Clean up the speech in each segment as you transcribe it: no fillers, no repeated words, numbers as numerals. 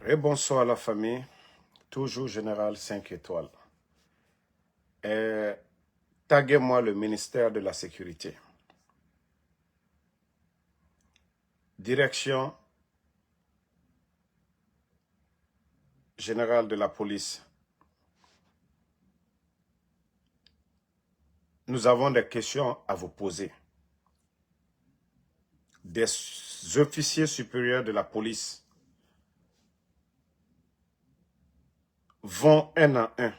Et bonsoir la famille, toujours Général 5 étoiles. Et taguez-moi le ministère de la Sécurité. Direction générale de la police. Nous avons des questions à vous poser. Des officiers supérieurs de la police vont un à un.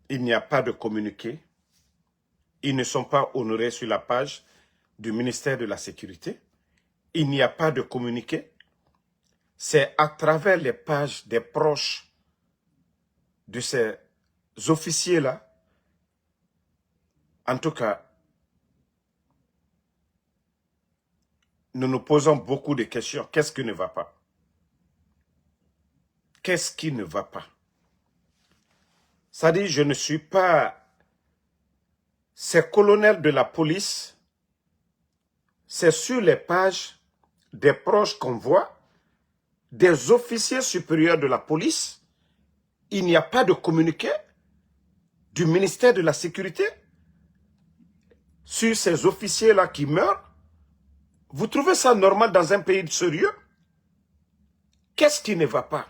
Il n'y a pas de communiqué. Ils ne sont pas honorés sur la page du ministère de la Sécurité. Il n'y a pas de communiqué. C'est à travers les pages des proches de ces officiers-là, en tout cas, nous nous posons beaucoup de questions. Qu'est-ce qui ne va pas? Qu'est-ce qui ne va pas? Ça dit, je ne suis pas... Ces colonels de la police, c'est sur les pages des proches qu'on voit, des officiers supérieurs de la police. Il n'y a pas de communiqué du ministère de la Sécurité sur ces officiers-là qui meurent. Vous trouvez ça normal dans un pays sérieux? Qu'est-ce qui ne va pas?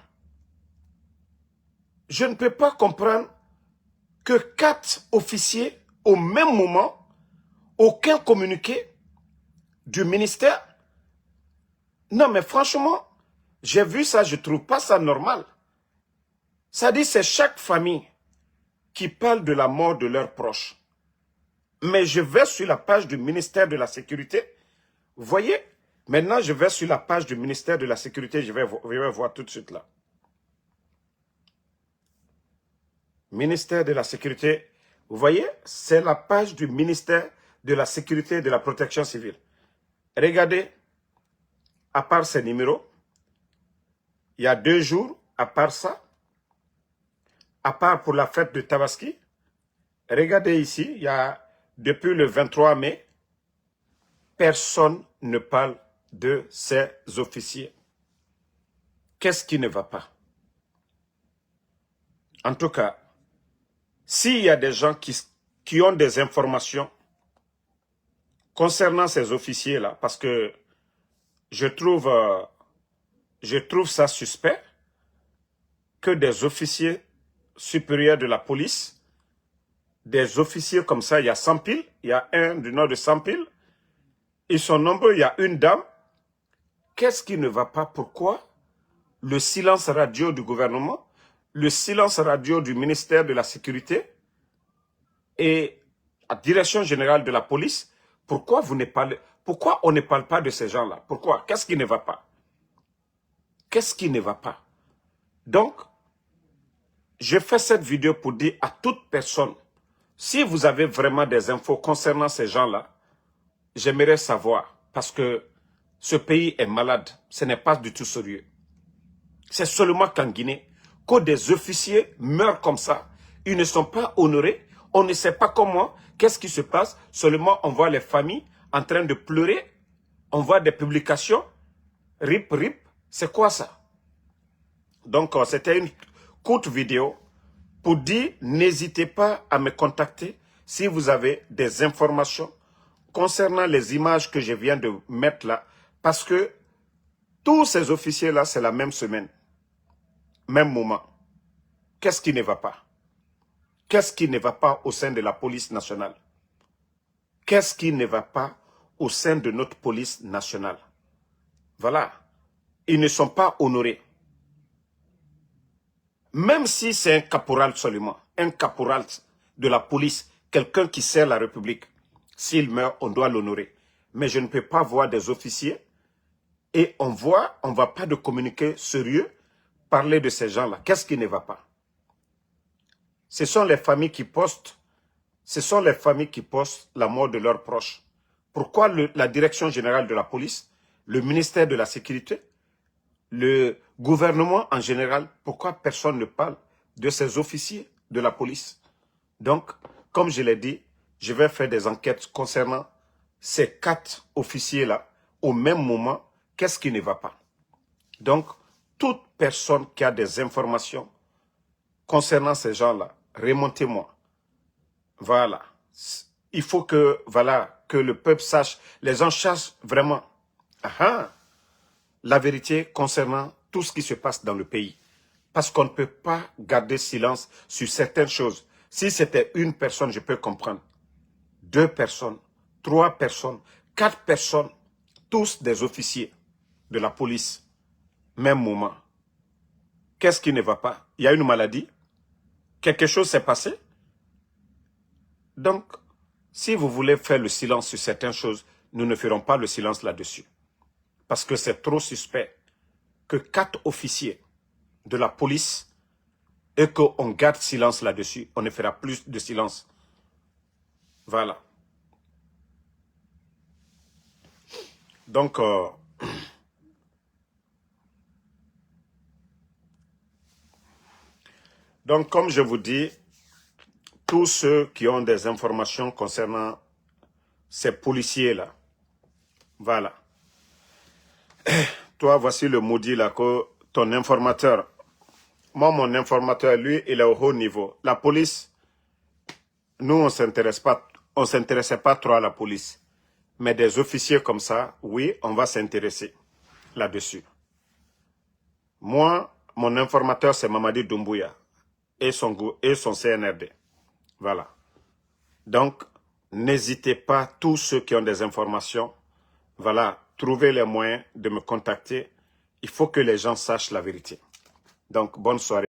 Je ne peux pas comprendre que 4 officiers, au même moment, aucun communiqué du ministère. Non, mais franchement, j'ai vu ça, je ne trouve pas ça normal. Ça dit, c'est chaque famille qui parle de la mort de leurs proches. Mais je vais sur la page du ministère de la Sécurité. Vous voyez? Maintenant, je vais sur la page du ministère de la Sécurité. Je vais voir tout de suite là. Ministère de la Sécurité. Vous voyez? C'est la page du ministère de la Sécurité et de la Protection civile. Regardez, à part ces numéros, il y a 2 jours, à part ça, à part pour la fête de Tabaski, regardez ici, il y a depuis le 23 mai, personne ne parle de ces officiers. Qu'est-ce qui ne va pas? En tout cas, s'il y a des gens qui ont des informations concernant ces officiers-là, parce que je trouve ça suspect que des officiers supérieurs de la police, des officiers comme ça, il y a 100 piles, il y a un du nord de 100 piles, ils sont nombreux, il y a une dame. Qu'est-ce qui ne va pas? Pourquoi le silence radio du gouvernement, le silence radio du ministère de la Sécurité et la direction générale de la police, pourquoi on ne parle pas de ces gens-là? Pourquoi? Qu'est-ce qui ne va pas? Qu'est-ce qui ne va pas? Donc, je fais cette vidéo pour dire à toute personne, si vous avez vraiment des infos concernant ces gens-là, j'aimerais savoir, parce que ce pays est malade, ce n'est pas du tout sérieux. C'est seulement qu'en Guinée, que des officiers meurent comme ça, ils ne sont pas honorés, on ne sait pas comment, qu'est-ce qui se passe, seulement on voit les familles en train de pleurer, on voit des publications, rip, rip, c'est quoi ça? Donc c'était une courte vidéo pour dire, n'hésitez pas à me contacter si vous avez des informations concernant les images que je viens de mettre là, parce que tous ces officiers-là, c'est la même semaine, même moment. Qu'est-ce qui ne va pas? Qu'est-ce qui ne va pas au sein de la police nationale? Qu'est-ce qui ne va pas au sein de notre police nationale? Voilà. Ils ne sont pas honorés. Même si c'est un caporal seulement, un caporal de la police, quelqu'un qui sert la République, s'il meurt, on doit l'honorer. Mais je ne peux pas voir des officiers et on ne va pas de communiqué sérieux parler de ces gens-là. Qu'est-ce qui ne va pas? Ce sont les familles qui postent, la mort de leurs proches. Pourquoi la direction générale de la police, le ministère de la Sécurité, le gouvernement en général, pourquoi personne ne parle de ces officiers de la police? Donc, comme je l'ai dit, je vais faire des enquêtes concernant ces 4 officiers-là au même moment. Qu'est-ce qui ne va pas? Donc, toute personne qui a des informations concernant ces gens-là, remontez-moi. Voilà. Il faut que, voilà, que le peuple sache, les gens sachent vraiment la vérité concernant tout ce qui se passe dans le pays. Parce qu'on ne peut pas garder silence sur certaines choses. Si c'était une personne, je peux comprendre. 2 personnes, 3 personnes, 4 personnes, tous des officiers de la police, même moment. Qu'est-ce qui ne va pas? Il y a une maladie? Quelque chose s'est passé? Donc, si vous voulez faire le silence sur certaines choses, nous ne ferons pas le silence là-dessus. Parce que c'est trop suspect que 4 officiers de la police et qu'on garde silence là-dessus. On ne fera plus de silence. Voilà. Donc, comme je vous dis, tous ceux qui ont des informations concernant ces policiers-là, voilà. Toi, voici le maudit là, que ton informateur, moi, mon informateur, lui, il est au haut niveau. La police, nous, on s'intéressait pas trop à la police. Mais des officiers comme ça, oui, on va s'intéresser là-dessus. Moi, mon informateur, c'est Mamadi Doumbouya et son CNRD. Voilà. Donc, n'hésitez pas, tous ceux qui ont des informations, voilà, trouvez les moyens de me contacter. Il faut que les gens sachent la vérité. Donc, bonne soirée.